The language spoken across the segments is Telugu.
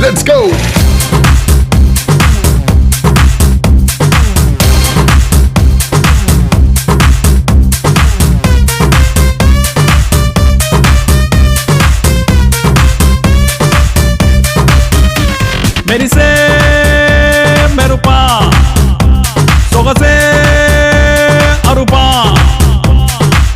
Let's go. मेरी से मेरुपा सोगसे अरुपा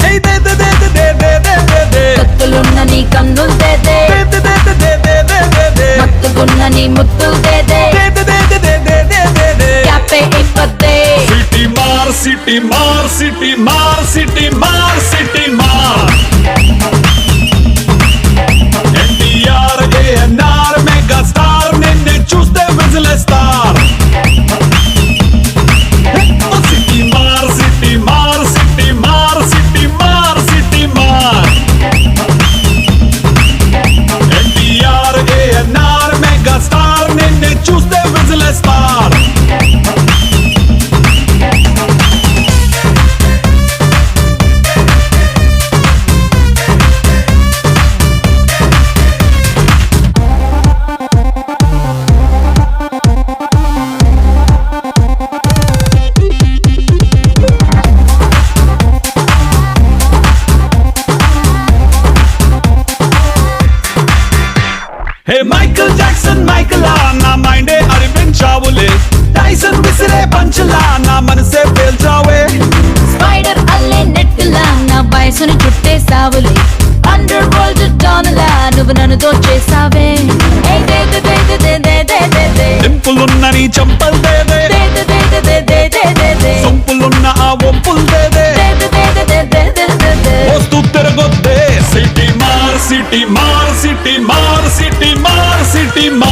ए दे दे दे दे दे दे दे दे కత్తులున్న నీ కన్నులు దే దే दे दे दे दे दे दे दे दे మత్తుకున్న నీ ముద్దులు దే దే दे दे दे दे दे दे दे दे క్యాపే ఇప్పదే सिटी मार सिटी मार सिटी मार सिटी मार सिटी मार एनटीआर एएनआर मेगा स्टार నిన్నే చూస్తే విజిలేస్తార్ సిటీ మార్ సిటీ మార్ సిటీ మార్ సిటీ మార్ సిటీ మార్ ఎన్టీఆర్ ఏఎన్ఆర్ మెగా స్టార్ నిన్నే చూస్తే విజిలేస్తార్ హే మైకల్ జాక్సన్ మైకలా నా మైండే అరిపించావులే టైసన్ విసిరే పంచలా నా మనసే పేల్చావే స్పైడర్ అల్లే నెట్టులా నా వయసుని చుట్టేసావులే అండర్ వరల్డ్ డాన్లా నువ్వు నన్ను దోచేసావే ఏ దే దే దే దే దే దే దే దే డింపులున్న నీ చంపల్ దేదే దే దే దే దే దే దే దే దే సొంపులున్న ఆ ఒంపుల్ దేదే దే దే దే దే దే దే దే దే వస్తూ తిరగొద్దే సిటీ మార్ సిటీ మార్ సిటీ మార్ సిటీ మార్ సిటీ మార్